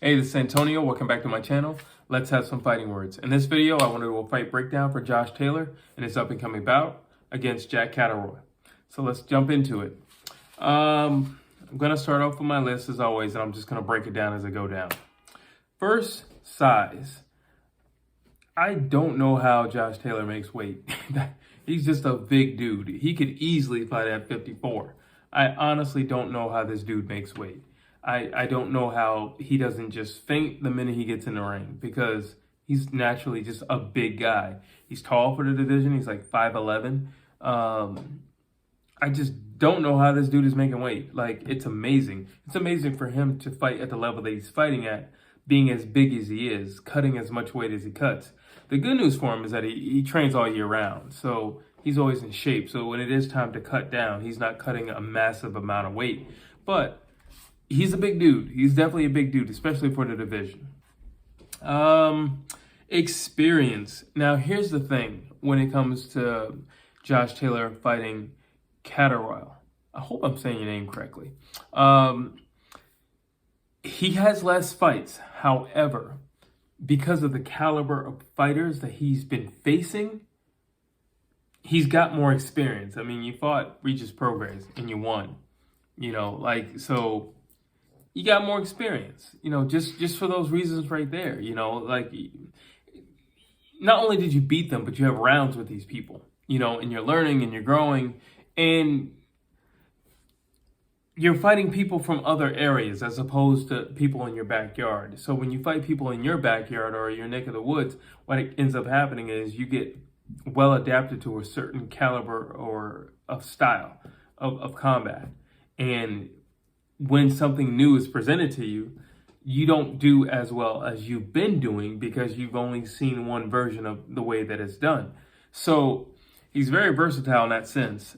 Hey, this is Antonio. Welcome back to my channel. Let's have some fighting words. In this video, I want to do a fight breakdown for Josh Taylor in his up-and-coming bout against Jack Catterall. So let's jump into it. I'm going to start off with my list as always, and I'm just going to break it down as I go down. First, size. I don't know how Josh Taylor makes weight. He's just a big dude. He could easily fight at 54. I honestly don't know how this dude makes weight. I don't know how he doesn't just faint the minute he gets in the ring, because he's naturally just a big guy. He's tall for the division. He's like 5'11". I just don't know how this dude is making weight. Like, it's amazing. It's amazing for him to fight at the level that he's fighting at, being as big as he is, cutting as much weight as he cuts. The good news for him is that he trains all year round, so he's always in shape. So when it is time to cut down, he's not cutting a massive amount of weight. But he's a big dude. He's definitely a big dude, especially for the division. Experience. Now, here's the thing when it comes to Josh Taylor fighting Catterall. I hope I'm saying your name correctly. He has less fights. However, because of the caliber of fighters that he's been facing, he's got more experience. I mean, you fought Regis Prograis and you won. So you got more experience, just for those reasons right there, not only did you beat them, but you have rounds with these people, and you're learning and you're growing, and you're fighting people from other areas as opposed to people in your backyard. So when you fight people in your backyard or your neck of the woods, what ends up happening is you get well adapted to a certain caliber or of style of combat. And when something new is presented to you, you don't do as well as you've been doing because you've only seen one version of the way that it's done. So he's very versatile in that sense.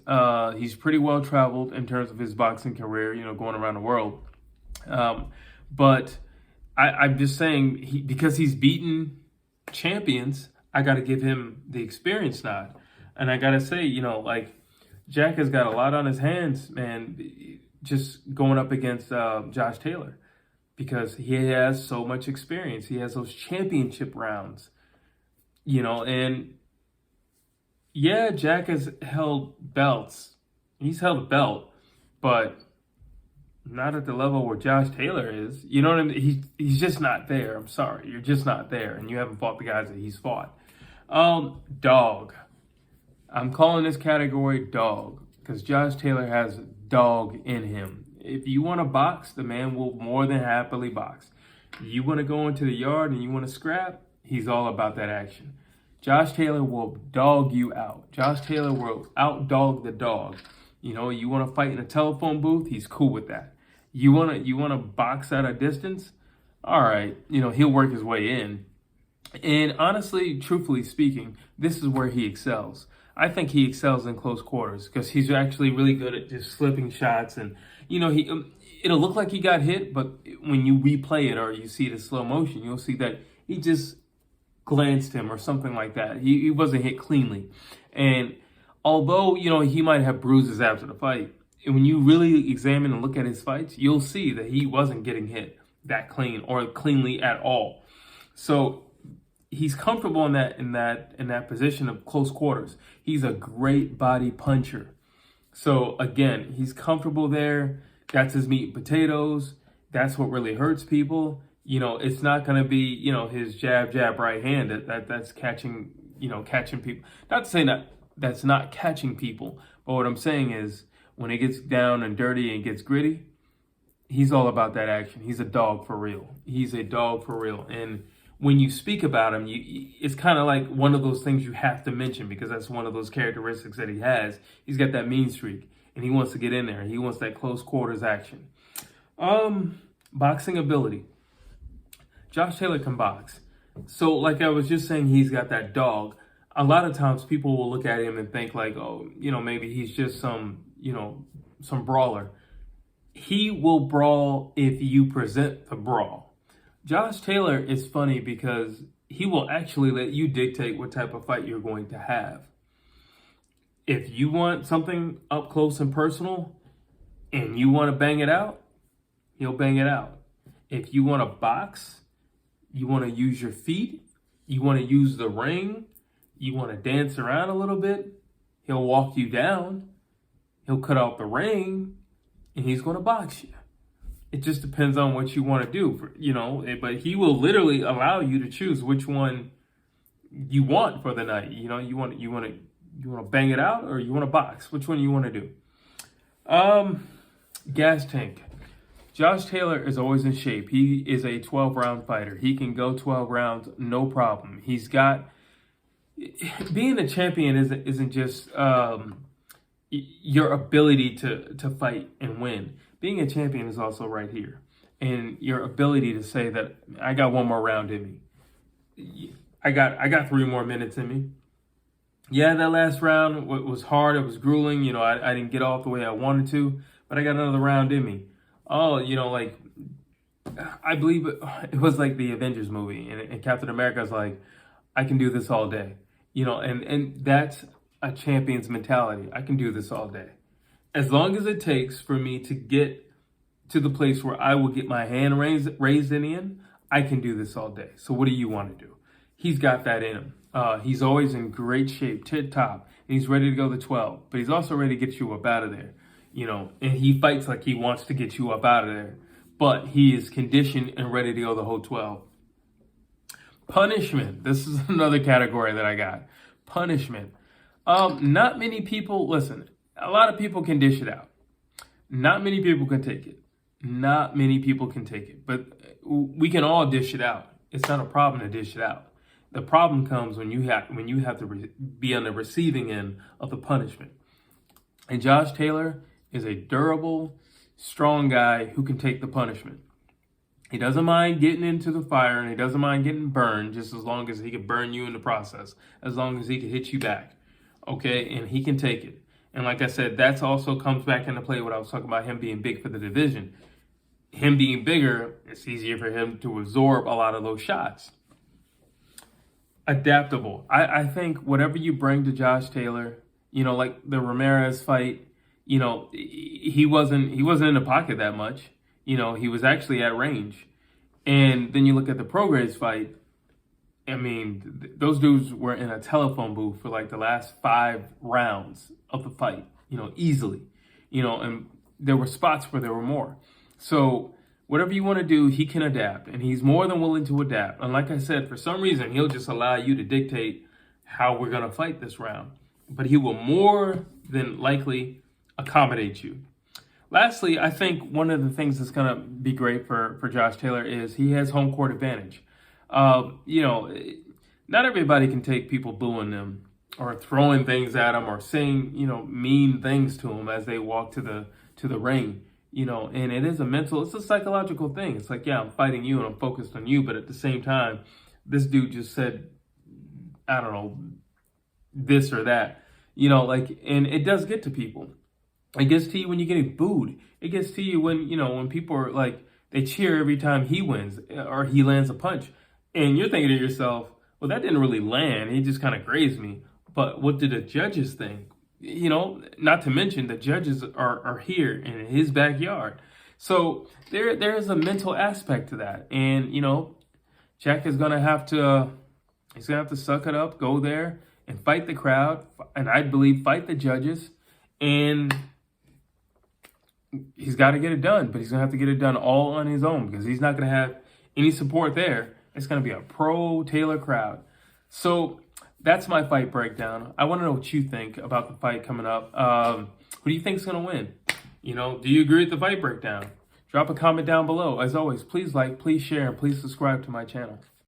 He's pretty well traveled in terms of his boxing career, going around the world. But I'm just saying, because he's beaten champions, I got to give him the experience nod. And I got to say, Jack has got a lot on his hands, man, just going up against Josh Taylor, because he has so much experience. He has those championship rounds, and yeah, Jack has held belts. He's held a belt, but not at the level where Josh Taylor is. You know what I mean? He's just not there. I'm sorry. You're just not there, and you haven't fought the guys that he's fought. Dog. I'm calling this category dog because Josh Taylor has dog in him. If you want to box, the man will more than happily box. You want to go into the yard and you want to scrap, he's all about that action. Josh Taylor will dog you out. Josh Taylor will out-dog the dog. You want to fight in a telephone booth, he's cool with that. You want to box at a distance? All right, he'll work his way in. And honestly, truthfully speaking, this is where he excels. I think he excels in close quarters because he's actually really good at just slipping shots. And, it'll look like he got hit, but when you replay it or you see it in slow motion, you'll see that he just glanced him or something like that. He wasn't hit cleanly. And although, he might have bruises after the fight, and when you really examine and look at his fights, you'll see that he wasn't getting hit that clean or cleanly at all. So he's comfortable in that position of close quarters. He's a great body puncher. So again, he's comfortable there. That's his meat and potatoes. That's what really hurts people. It's not going to be, his jab, right hand that's catching people. Not to say that that's not catching people, but what I'm saying is when it gets down and dirty and gets gritty, he's all about that action. He's a dog for real. He's a dog for real. And when you speak about him, it's kind of like one of those things you have to mention because that's one of those characteristics that he has. He's got that mean streak, and he wants to get in there. He wants that close quarters action. Boxing ability. Josh Taylor can box. So like I was just saying, he's got that dog. A lot of times people will look at him and think like, oh, maybe he's just some brawler. He will brawl if you present the brawl. Josh Taylor is funny because he will actually let you dictate what type of fight you're going to have. If you want something up close and personal and you want to bang it out, he'll bang it out. If you want to box, you want to use your feet, you want to use the ring, you want to dance around a little bit, he'll walk you down, he'll cut out the ring, and he's going to box you. It just depends on what you want to do, but he will literally allow you to choose which one you want for the night. You want to bang it out, or you want to box. Which one you want to do? Gas tank. Josh Taylor is always in shape. He is a 12-round fighter. He can go 12 rounds, no problem. Being a champion isn't just your ability to fight and win. Being a champion is also right here. And your ability to say that I got one more round in me. I got 3 more minutes in me. Yeah, that last round was hard. It was grueling. I didn't get off the way I wanted to, but I got another round in me. Oh, I believe it was like the Avengers movie, and Captain America's like, I can do this all day. And that's a champion's mentality. I can do this all day. As long as it takes for me to get to the place where I will get my hand raised in the end, I can do this all day. So what do you want to do? He's got that in him. He's always in great shape, tip top, and he's ready to go to 12. But he's also ready to get you up out of there. And he fights like he wants to get you up out of there. But he is conditioned and ready to go the whole 12. Punishment. This is another category that I got. Punishment. Not many people, listen, a lot of people can dish it out. Not many people can take it. Not many people can take it. But we can all dish it out. It's not a problem to dish it out. The problem comes when you have to be on the receiving end of the punishment. And Josh Taylor is a durable, strong guy who can take the punishment. He doesn't mind getting into the fire, and he doesn't mind getting burned, just as long as he can burn you in the process, as long as he can hit you back. Okay, and he can take it. And like I said, that also comes back into play what I was talking about, him being big for the division. Him being bigger, it's easier for him to absorb a lot of those shots. Adaptable. I think whatever you bring to Josh Taylor, like the Ramirez fight, he wasn't in the pocket that much. He was actually at range. And then you look at the Prograis fight. I mean, those dudes were in a telephone booth for like the last 5 rounds of the fight, easily. And there were spots where there were more. So whatever you want to do, he can adapt. And he's more than willing to adapt. And like I said, for some reason, he'll just allow you to dictate how we're going to fight this round. But he will more than likely accommodate you. Lastly, I think one of the things that's going to be great for Josh Taylor is he has home court advantage. Not everybody can take people booing them or throwing things at them or saying, mean things to them as they walk to the ring. And it is it's a psychological thing. It's like, yeah, I'm fighting you and I'm focused on you. But at the same time, this dude just said, I don't know, this or that, and it does get to people. It gets to you when you're getting booed. It gets to you when people are like, they cheer every time he wins or he lands a punch. And you're thinking to yourself, well, that didn't really land. He just kind of grazed me. But what did the judges think? Not to mention the judges are here in his backyard. So there is a mental aspect to that. And, Jack is going to have to suck it up, go there and fight the crowd. And I believe fight the judges. And he's got to get it done. But he's going to have to get it done all on his own because he's not going to have any support there. It's going to be a pro-Taylor crowd. So that's my fight breakdown. I want to know what you think about the fight coming up. Who do you think is going to win? Do you agree with the fight breakdown? Drop a comment down below. As always, please like, please share, and please subscribe to my channel.